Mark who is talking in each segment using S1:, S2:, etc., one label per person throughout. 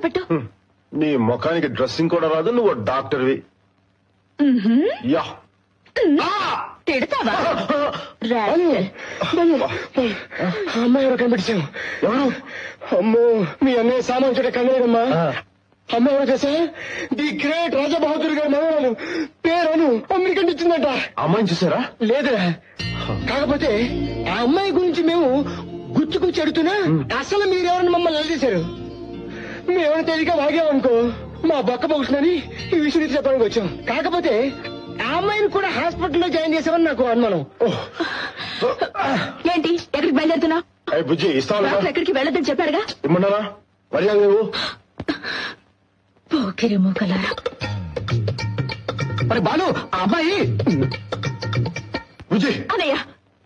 S1: పెట్టు.
S2: నీ ముఖానికి డ్రెస్సింగ్ కూడా రాదు, నువ్వు డాక్టర్వి. యా
S1: తిడతావా?
S3: అమ్మాయి ఎవరు కనిపించావు? ఎవరు? అమ్మో, మీ అన్నయ్య సామాన్ చూడ కనలేదమ్మా. అమ్మాయి ఎవరు చేసా? ది గ్రేట్ రాజా బహదూర్ గారి మనవరాలు పేరును అమెరికన్ ఇచ్చిందంట.
S2: అమ్మాయిని చూసారా?
S3: లేదురా, కాకపోతే ఆ అమ్మాయి గురించి మేము గుచ్చుకుచ్చి అడుగుతున్నా అసలు మీరెవరని మమ్మల్ని నిలదీశారు. మేమైనా తేలిక వాగామనుకో మా బొక్క పగుతుందని ఈ విషయం నుంచి చెప్పడానికి వచ్చాం. కాకపోతే ఆ అమ్మాయిని కూడా హాస్పిటల్లో జాయిన్ చేసామని నాకు అనుమానం.
S1: ఏంటి ఎక్కడికి బయలుదేరుతున్నావు?
S2: బుజ్జి ఇస్తావా?
S1: ఎక్కడికి వెళ్ళొద్దని చెప్పాడుగా.
S2: ఇమ్మన్నారా? మర్యాద నువ్వు
S1: పోకిరి మూకలారా.
S3: మరి బాలు ఆ అమ్మాయి
S2: బుజ్జి.
S1: అన్నయ్య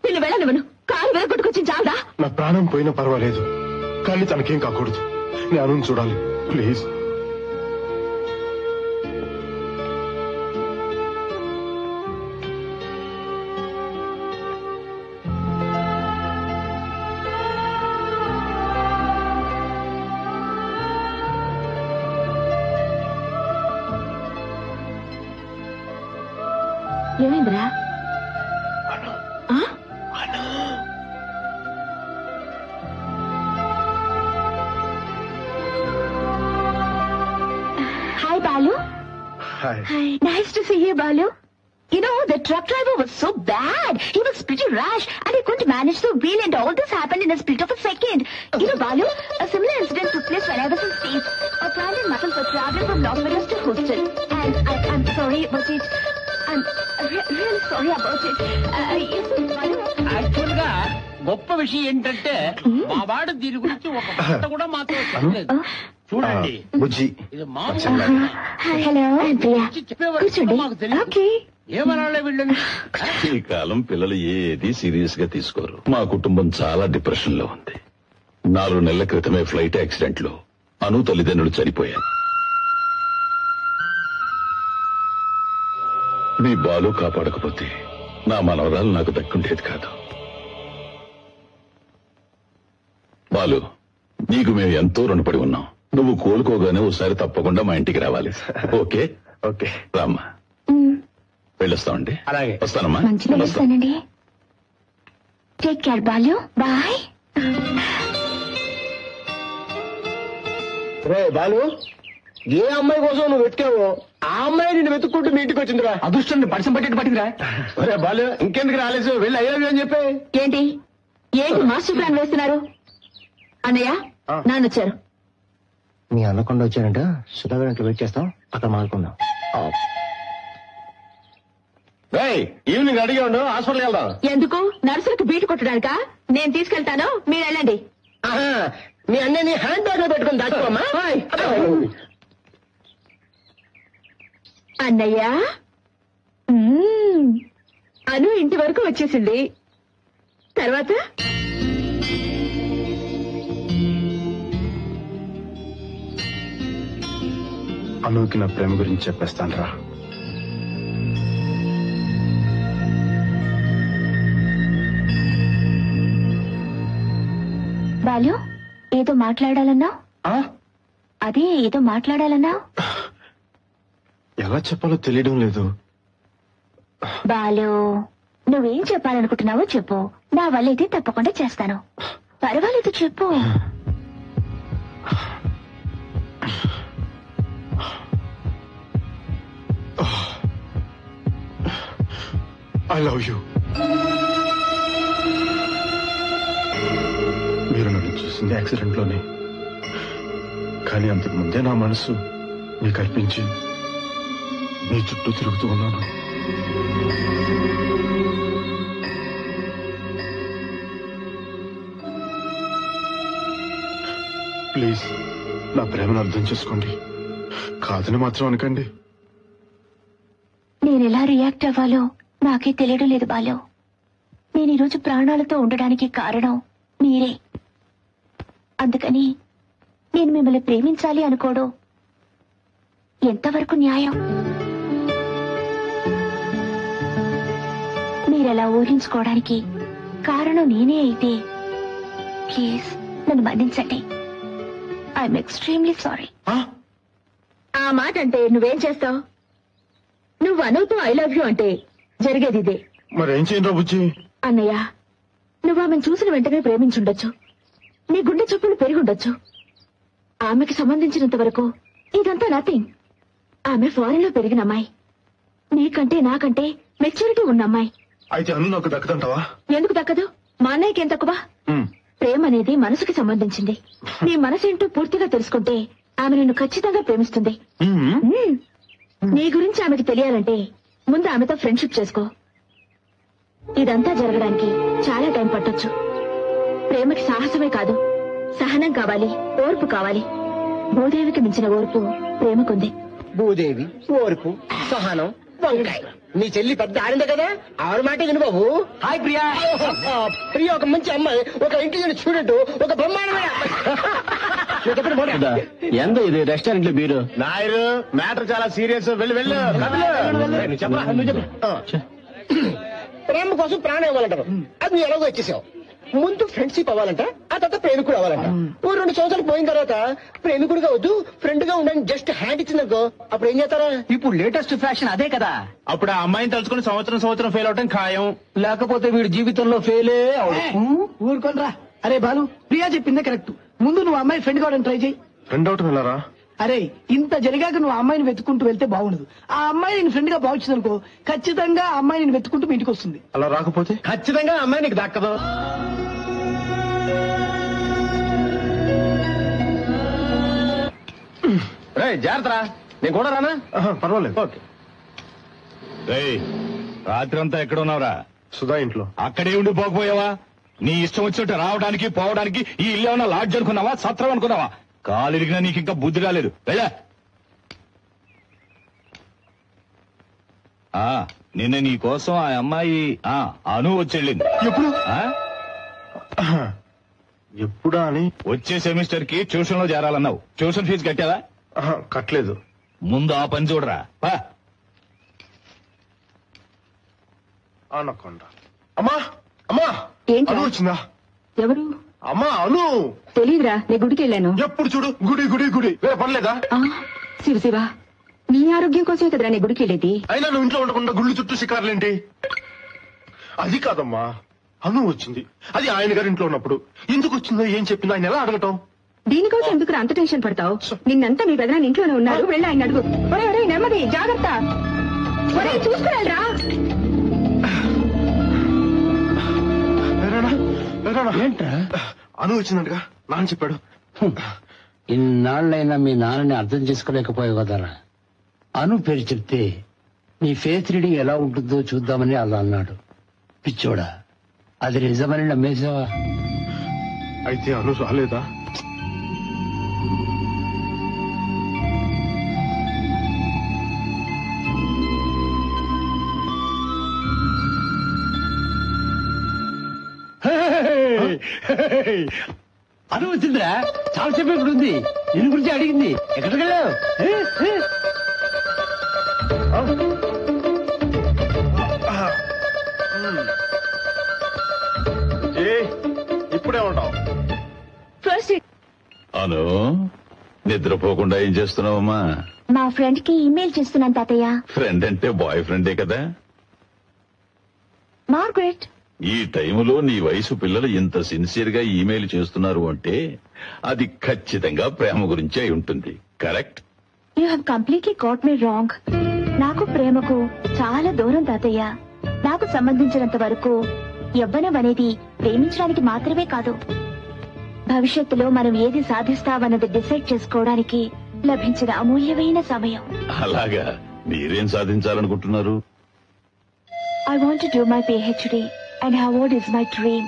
S1: నిన్ను వెళ్ళనివ్వను. కాలు వెరగొట్టుకొచ్చి చాలదా?
S2: నా ప్రాణం పోయినా పర్వాలేదు, కానీ తనకేం కాకూడదు. నేను చూడాలి ప్లీజ్.
S1: ఏమైందిరా? Hi, Balu.
S2: Hi.
S1: Hi. Nice to see you, Balu. You know, the truck driver was so bad. He was pretty rash and he couldn't manage the wheel, and all this happened in a split of a second. You know, Balu, a similar incident took place when I was in States. A friend and muscles were traveling from Las Vegas to Houston. And I'm sorry about it. I'm really sorry about it. Balu.
S4: Actual గా గొప్ప విషయం ఏంటంటే మా వాడు దీని గురించి ఒక మాట కూడా మాతో చెప్పలేదు. చూడండి
S2: బుజ్జి,
S4: ఇది మామూలు
S1: హలో
S4: చెప్పేవారు మాకు తెలియదు. ఏమనాలే వీళ్ళని.
S5: ఈ కాలం పిల్లలు ఏది సీరియస్ గా తీసుకోరు. మా కుటుంబం చాలా డిప్రెషన్ లో ఉంది. 4 నెలల క్రితమే ఫ్లైట్ యాక్సిడెంట్ లో అను తల్లిదండ్రులు చనిపోయారు. మీ బాలు కాపాడకపోతే నా మనవరాలు నాకు దక్కుండేది కాదు. బాలు, నీకు మేము ఎంతో రుణపడి ఉన్నాం. నువ్వు కోలుకోగానే ఒకసారి తప్పకుండా మా ఇంటికి రావాలి. ఓకే?
S2: ఓకే
S5: రామ్మా, వెళ్ళొస్తామండి.
S4: అలాగే
S5: వస్తానమ్మా.
S1: మంచిగా వస్తానండి. Take care Balu. బాయ్.
S3: రే బాలు, ఏ అమ్మాయి కోసం నువ్వు వెతికావో ఆ అమ్మాయి నిన్ను వెతుక్కుంటూ మీ ఇంటికి వచ్చిందిరా.
S4: అదృష్టం పరిచయం పట్టేట్టు పట్టిందిరా.
S3: రే బాలు, ఇంకెందుకు రాలేదు? వెళ్ళి అయ్యావి అని చెప్పి.
S1: ఏంటి మాస్టర్ ప్లాన్ వేస్తున్నారు? అన్నయ్య నాన్న వచ్చారు.
S3: మీ అన్నకొండ వచ్చారంట. సుధాకర్ ఇంట్లో వెయిట్ చేస్తాం, అక్కడ మాట్లాడుకుందాం.
S2: ఈవినింగ్ అడిగా ఉండు, హాస్పిటల్కి వెళ్దాం.
S1: ఎందుకు? నర్సులకు బీటు కొట్టడానికా? నేను తీసుకెళ్తాను, మీరు వెళ్ళండి.
S3: మీ అన్నయ్యని హ్యాండ్ బ్యాగ్ లో పెట్టుకుని దాచుకోమ్మా.
S1: అన్నయ్య అను ఇంటి వరకు వచ్చేసింది. తర్వాత
S2: అనుకి నా ప్రేమ గురించి చెప్పేస్తాను రా.
S1: బాలు, ఏదో మాట్లాడాలన్నావు. అదే ఏదో మాట్లాడాలన్నావు.
S2: ఎలా చెప్పాలో తెలియడం లేదు.
S1: బాలు, నువ్వేం చెప్పాలనుకుంటున్నావో చెప్పు. నా వల్ల అయితే తప్పకుండా చేస్తాను. పర్వాలేదు, చెప్పు.
S2: I love you. మీరు నన్ను చూసింది యాక్సిడెంట్ లోనే, కానీ అంతకు ముందే నా మనసు మీకు అర్పించి నీ చుట్టూ తిరుగుతూ ఉన్నాను. ప్లీజ్ నా ప్రేమను అర్థం చేసుకోండి. కాదని మాత్రం అనకండి.
S1: నేను ఎలా రియాక్ట్ అవ్వాలో నాకే తెలియడం లేదు బాలు. నేను ఈరోజు ప్రాణాలతో ఉండడానికి కారణం మీరే. అందుకని నేను మిమ్మల్ని ప్రేమించాలి అనుకోవడం ఎంతవరకు న్యాయం? మీరెలా ఊహించుకోవడానికి కారణం నేనే అయితే ప్లీజ్ నన్ను మన్నించండి. I'm extremely sorry.
S2: ఆ?
S1: ఆ మాట అంటే నువ్వేం చేస్తావు? నువ్వు అనుతో ఐ లవ్ యూ అంటే జరిగేది ఇదే.
S2: మరేం చేయను రా బుజ్జి?
S1: అన్నయ్య, నువ్వు ఆమెను చూసిన వెంటనే ప్రేమించుండొచ్చు, నీ గుండె చప్పులు పెరుగుండొచ్చు. ఆమెకి సంబంధించినంత వరకు ఇదంతా నథింగ్. ఆమె ఫారెన్ లో పెరిగిన అమ్మాయి, నీకంటే నాకంటే మెచ్యూరిటీ ఉన్న అమ్మాయి.
S2: అయితే అను నాకు దక్కదంటావా?
S1: ఎందుకు దక్కదు? మా అన్నయ్యకి ఏం తక్కువ? ప్రేమ అనేది మనసుకి సంబంధించింది. నీ మనసేంటో పూర్తిగా తెలుసుకుంటే ఆమె నిన్ను ఖచ్చితంగా ప్రేమిస్తుంది. నీ గురించి ఆమెకి తెలియాలంటే ముందు ఆమెతో ఫ్రెండ్షిప్ చేసుకో. ఇదంతా జరగడానికి చాలా టైం పట్టొచ్చు. ప్రేమకి సాహసమే కాదు, సహనం కావాలి, ఓర్పు కావాలి. భూదేవికి మించిన ఓర్పు ప్రేమకుంది.
S3: భూదేవి, ఓర్పు, సహనం, వంకాయ. నీ చెల్లి పెద్ద ఆడిందే కదా, ఆవిడ మాట విను బాబు.
S4: హాయ్ ప్రియా.
S3: ప్రియ ఒక మంచి అమ్మాయి, ఒక ఇంటెలిజెంట్ స్టూడెంట్, ఒక బ్రహ్మాండమైన అమ్మాయి.
S4: ఎంత ఇది రెస్టారెంట్ లో బీరు?
S2: నాయరు మ్యాటర్ చాలా సీరియస్. వెళ్ళు వెళ్ళు.
S3: ప్రేమ కోసం ప్రాణం ఇవ్వాలంటారు, అది నువ్వు ఎలాగో వచ్చేసావు. ముందు ఫ్రెండ్షిప్ అవ్వాలంట, ఆ తర్వాత ప్రేమికుడు అవ్వాలంట. 2 సంవత్సరాలు పోయిన తర్వాత ప్రేమికుడుగా వద్దు, ఫ్రెండ్ గా ఉండని జస్ట్ హ్యాండ్ ఇచ్చిందనుకో, అప్పుడు ఏం చేస్తారా?
S4: ఇప్పుడు లేటెస్ట్ ఫ్యాషన్ అదే కదా.
S2: అప్పుడు ఆ అమ్మాయిని తలుచుకుని సంవత్సరం ఫెయిల్ అవటం ఖాయం.
S4: లేకపోతే వీడు జీవితంలో ఫెయిలే అవడం.
S6: ఊరుకోనరా. అరే బాలు, ప్రియా చెప్పిందే కరెక్ట్. ముందు నువ్వు అమ్మాయి ఫ్రెండ్ కావడం ట్రై చేయి.
S2: ఫ్రెండ్ అవటం వెళ్ళారా?
S6: అరే, ఇంత జరిగాక నువ్వు ఆ అమ్మాయిని వెతుకుంటూ వెళ్తే బాగుండదు. ఆ అమ్మాయి నేను ఫ్రెండ్ గా భావించింది అనుకో, ఖచ్చితంగా ఆ అమ్మాయి నేను వెతుకుంటూ మీ ఇంటికి వస్తుంది.
S2: అలా రాకపోతే
S3: ఖచ్చితంగా అమ్మాయి నీకు దక్కదు.
S2: జాగ్రత్త, నేను కూడా రానా? పర్వాలేదు. ఓకే.
S5: రాత్రంతా ఎక్కడ ఉన్నావురా?
S2: సుధా ఇంట్లో.
S5: అక్కడే ఉండి పోకపోయావా? నీ ఇష్టం వచ్చినట్టు రావడానికి పోవడానికి ఈ ఇల్లు ఏమన్నా లాడ్జ్ అనుకున్నావా, సత్రం అనుకున్నావా? కాలిరిగినా నీకు ఇంకా బుద్ధి రాలేదు. వెళ్ళా. నిన్న నీ కోసం ఆ అమ్మాయి అను వచ్చెళ్ళింది.
S2: ఎప్పుడు?
S5: ఆ?
S2: ఎప్పుడా అని?
S5: వచ్చే సెమిస్టర్ కి ట్యూషన్ లో చేరాలన్నావు. Tuition fee కట్టావా?
S2: కట్టలేదు.
S5: ముందు ఆ పని చూడరా.
S2: అనకుండా. అమ్మా అమ్మా,
S1: ఏంటి?
S2: అను వచ్చిందా?
S1: ఎవరు?
S2: అమ్మా అను.
S1: తెలీదురా, నేను గుడికి వెళ్ళాను.
S2: ఎప్పుడు చూడు గుడి గుడి గుడి, వేరే పనిలేదా?
S1: శివ శివ, నీ ఆరోగ్యం కోసమే కదరా నేను గుడికి వెళ్ళేది.
S2: అయినా నువ్వు ఇంట్లో ఉండకుండా గుళ్ళు చుట్టూ షికారులేంటి? అది కాదమ్మా, అను వచ్చింది. అది ఆయన గారి ఇంట్లో ఉన్నప్పుడు. ఎందుకు వచ్చిందో ఏం చెప్పిందో ఆయన ఎలా అడగటం?
S1: దీనికోసం ఎందుకు అంత టెన్షన్ పడతావు? నిన్నంతా మీ పెదనాన్న ఇంట్లోనే ఉన్నారు, వెళ్ళి ఆయన అడుగు. ఒరే ఒరే, నెమ్మది, జాగ్రత్త. చూసుకురాలరా.
S3: ఏంట్రా?
S2: అను వచ్చిందంటగా నాన్న చెప్పాడు.
S7: ఇన్నాళ్ళైనా మీ నాన్నని అర్థం చేసుకోలేకపోయావు కదరా. అను పేరు చెప్తే నీ ఫేస్ రీడింగ్ ఎలా ఉంటుందో చూద్దామని అలా అన్నాడు. పిచ్చోడా, అది నిజమని నమ్మేసావా?
S2: అయితే అను రాలేదా?
S7: అను వచ్చిందిరా, చాలా సేపు ఇక్కడ ఉంది. నిన్ను గురించి అడిగింది. ఎక్కడికి వెళ్ళావు?
S2: ఇప్పుడే ఉంటావు.
S5: అను, నిద్రపోకుండా ఏం చేస్తున్నావమ్మా?
S1: మా ఫ్రెండ్ కి ఇమెయిల్ చేస్తున్నాను తాతయ్య.
S5: ఫ్రెండ్ అంటే బాయ్ ఫ్రెండే కదా.
S1: మార్గరెట్.
S5: ఈ టైములో నీ వయసు పిల్లలు ఇంత సిన్సియర్ గా ఈమెయిల్ చేస్తున్నారు అంటే అది ఖచ్చితంగా ప్రేమ గురించి అయి ఉంటుంది. Correct?
S1: You have completely got me wrong. నాకు ప్రేమకు చాలా దూరం తాతయ్య. నాకు సంబంధించినంత వరకు యవ్వనం అనేది ప్రేమించడానికి మాత్రమే కాదు, భవిష్యత్తులో మనం ఏది సాధిస్తామన్నది డిసైడ్ చేసుకోవడానికి లభించిన అమూల్యమైన సమయం.
S5: అలాగా, మీరేం సాధించాలనుకుంటున్నారు?
S1: I want to do my PhD and Harvard is my dream.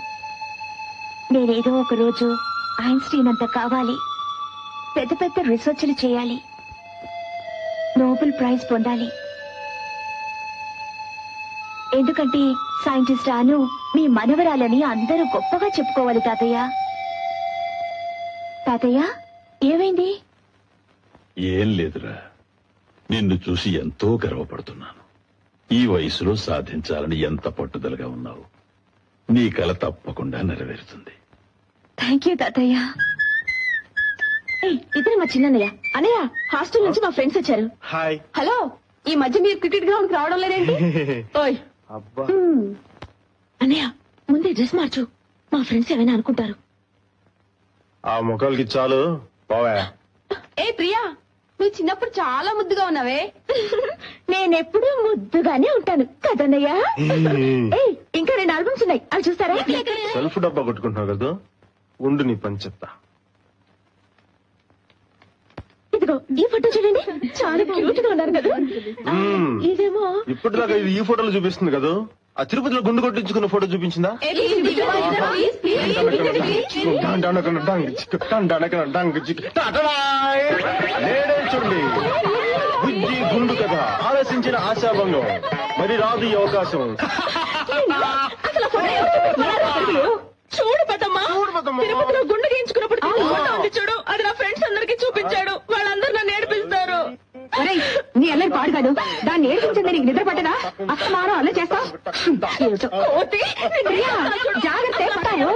S1: నేనేదో ఒక రోజు ఐన్స్టీన్ అంత కావాలి, పెద్ద పెద్ద రీసెర్చ్లు చేయాలి, నోబెల్ ప్రైజ్ పొందాలి. ఎందుకంటే సైంటిస్ట్ అను మీ మనవరాలని అందరూ గొప్పగా చెప్పుకోవాలి తాతయ్య. తాతయ్య, ఏమైంది?
S5: ఏం లేదురా, నిన్ను చూసి ఎంతో గర్వపడుతున్నాను. ఈ వయసులో సాధించాలని ఎంత పట్టుదలగా ఉన్నావు. నీ కల తప్పకుండా నెరవేరుతుంది.
S1: థ్యాంక్ యూ తాతయ్య. ఇతను మా చిన్నయ్య. అన్నయ్య, హాస్టల్ నుంచి మా ఫ్రెండ్స్ వచ్చారు.
S2: హాయ్.
S1: హలో, ఈ మధ్య మీరు క్రికెట్ గ్రౌండ్ కి రావడం లేదేంటి? ఓయ్
S2: అబ్బా,
S1: అన్నయ్య, ముందే డ్రెస్ మార్చు, మా ఫ్రెండ్స్ ఏమైనా అనుకుంటారు.
S2: ఆ ముఖాలకి చాలు బావా.
S1: ఏ ప్రియా, నువ్వు చిన్నప్పుడు చాలా ముద్దుగా ఉన్నావే. నేనెప్పుడు ముద్దుగానే ఉంటాను కదన్నయ్య. ఇంకా 2 ఆల్బమ్స్ ఉన్నాయి, అవి చూస్తారా?
S2: సెల్ఫ్ డబ్బా కొట్టుకుంటున్నావు కదా, ఉండు నీ పని చెప్తా.
S1: ఇదిగో ఈ ఫోటో చూడండి, చాలా క్యూట్ గా ఉన్నారు కదా. ఇదేమో
S2: ఇప్పటిదాకా ఇది ఈ ఫోటోలు చూపిస్తుంది కదా, ఆ తిరుపతిలో గుండు కొట్టించుకున్న ఫోటో చూపించిందా? లేడే చూడండి, బుజ్జి గుండు కదా, ఆలోచించిన ఆశాభంగం, మరి రాదు ఈ అవకాశం.
S1: అసలు ఫోటో చూడు పెద్దమ్మా, తిరుపతిలో గుండు గీయించుకున్నప్పుడు చూడు, అది నా ఫ్రెండ్స్ అందరికి చూపించాడు. వాళ్ళందరూ నన్ను ఏడిపిస్తారు. నీ అల్లరి పాడుగాడు, దాన్ని ఏడిపించింది నీకు నిద్ర పట్టదా? అస్తమానం అల్ల చేస్తావు. జాగ్రత్త పట్టాను.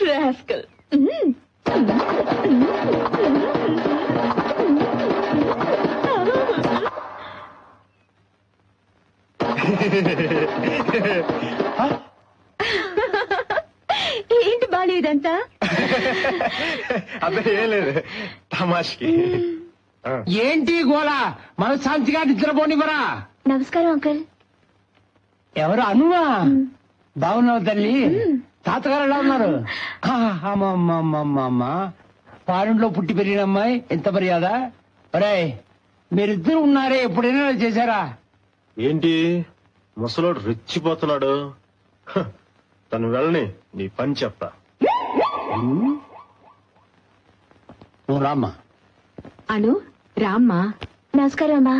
S1: Rascal. ఏంటి బాలు ఇదంతా?
S2: అదే ఏం లేదు, తమాష్కి.
S7: ఏంటి గోలా, మనశాంతిగా నిద్రపోనివరా?
S1: నమస్కారం అంకుల్.
S7: ఎవరు అనువా? బాగున్నావు తల్లి? తాతగారు ఎలా ఉన్నారు? అమ్మమ్మమ్మమ్మ, పారింట్లో పుట్టి పెరిగిన అమ్మాయి, ఎంత మర్యాద. ఒరే, మీరిద్దరు ఉన్నారే, ఎప్పుడైనా చేశారా?
S2: ఏంటి ముసలోడు రెచ్చిపోతున్నాడు? తను వెళ్ళని నీ పని చెప్తా.
S7: నువ్వు రామ్మా.
S1: అను, రామ్మా. నమస్కారం అమ్మా.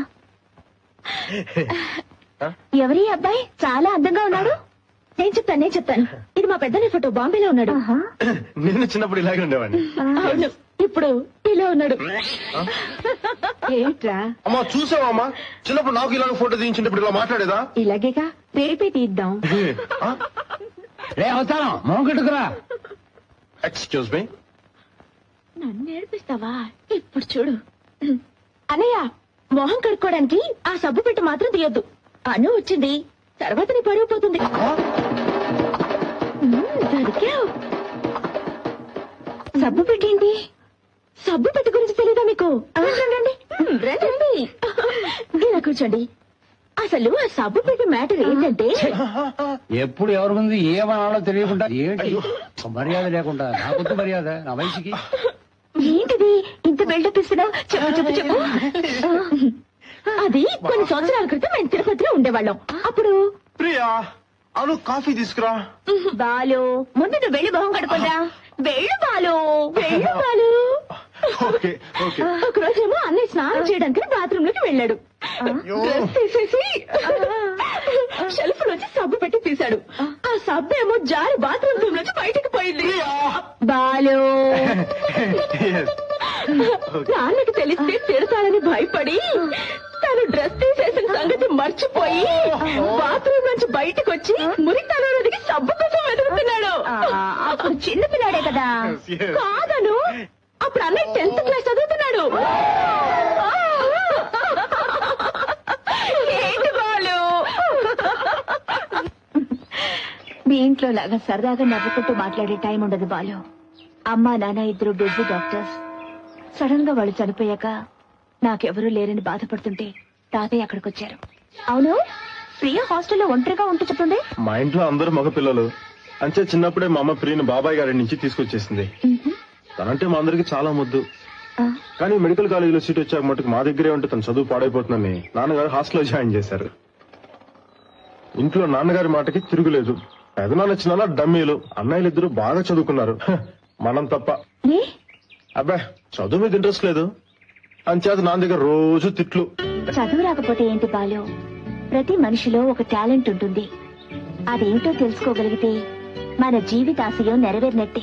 S1: ఎవరి అబ్బాయి చాలా అందంగా ఉన్నాడు? నేను చెప్తాను. ఇది మా పెద్దనే ఫోటో, బాంబేలో ఉన్నాడు.
S2: నేను చిన్నప్పుడు ఇలాగే ఉండేవాడిని.
S1: అవును, ఇప్పుడు ఇలా ఉన్నాడు. ఏంట్రా?
S2: అమ్మా చూసావా అమ్మా, చిన్నప్పుడు నాకు ఇలాగ ఫోటో తీయించినప్పుడు ఇలా మాట్లాడేదా?
S1: ఇలాగేగా, రేపే తీద్దాం.
S7: రే అవతారం, మొహం కట్టుకురా.
S2: Excuse me.
S1: నన్ను నేర్పిస్తావా? ఇప్పుడు చూడు అన్నయ్య, మొహం కడుక్కోవడానికి ఆ సబ్బు పెట్టి మాత్రం తీయొద్దు. అను వచ్చింది, తర్వాత నీ పరువు పోతుంది. దొరికావు. సబ్బు పెట్టేంటి? సబ్బు పెట్టి గురించి తెలీదా మీకు? రండి. ఇలా కూర్చోండి. అసలు ఆ సబ్బు పెట్టి మ్యాటర్ ఏంటంటే,
S7: ఎప్పుడు ఎవరి ముందు ఏమనాలో తెలియకుండా ఏంటి మర్యాద లేకుండా, నాకొద్దు మర్యాద, నా వయసుకి.
S1: ఏంటిది ఇంత బిల్డప్ ఇస్తున్నావు? చెప్పు. అది కొన్ని సంవత్సరాల క్రితం మేము తిరుపతిలో ఉండేవాళ్ళం. అప్పుడు
S2: ప్రియా, అను కాఫీ తీసుకురా.
S1: బాలు, ముందు నువ్వు వెళ్ళి మొహం కడుకుందా. వెళ్ళు బాలు. ఒక రోజేమో అన్నయ్య స్నానం చేయడానికి బాత్రూమ్ లోకి వెళ్ళాడు. డ్రెస్ తీసేసి షెల్ఫ్ నుంచి సబ్బు పెట్టి తీశాడు. ఆ సబ్బు ఏమో జారి బాత్రూమ్ రూమ్ నుంచి బయటకు పోయింది. బాలు, నాన్నకి తెలిస్తే తిడతాడని భయపడి తను డ్రెస్ తీసేసిన సంగతి మర్చిపోయి బాత్రూమ్ నుంచి బయటకు వచ్చి మురితనంలోకి సబ్బు కోసం వెతుకుతున్నాడు. అప్పుడు చిన్న పిల్లాడే కదా. కాదను, అప్పుడు అన్నయ్య 10th క్లాస్ చదువుతున్నాడు. ఏంటి బాలు? మీ ఇంట్లో లాగా సరదాగా నవ్వుకుంటూ మాట్లాడే టైం ఉండదు బాలు. అమ్మా నాన్న ఇద్దరు బిజీ డాక్టర్స్. సడన్ గా వాళ్ళు చనిపోయాక నాకెవరూ లేరని బాధపడుతుంటే తాతయ్య అక్కడికి వచ్చారు. అవును, ప్రియ హాస్టల్లో ఒంటరిగా ఉంటూ చెప్తుంది.
S2: మా ఇంట్లో అందరూ మగ పిల్లలు, అంతే చిన్నప్పుడే మా అమ్మ ప్రియని బాబాయ్ గారి నుంచి తీసుకొచ్చేసింది. తనంటే మా అందరికి చాలా ముద్దు. కానీ మెడికల్ కాలేజీలో సీట్ వచ్చాక మటుకు మా దగ్గరే ఉంటే తన చదువు పాడైపోతుందని నాన్నగారు హాస్టల్లో జాయిన్ చేశారు. ఇంట్లో నాన్నగారి మాటకి తిరుగులేదు. పెదనాన్న చిన్న డమ్మీలు, అన్నయ్యలిద్దరూ బాగా చదువుకున్నారు, మనం తప్ప. అబ్బా చదువు మీద ఇంట్రెస్ట్ లేదు, అంచేత నా దగ్గర రోజు తిట్లు.
S1: చదువు రాకపోతే ఏంటి బాలు, ప్రతి మనిషిలో ఒక టాలెంట్ ఉంటుంది. అదేమిటో తెలుసుకోగలిగితే మన జీవితాశయం నెరవేరినట్టే.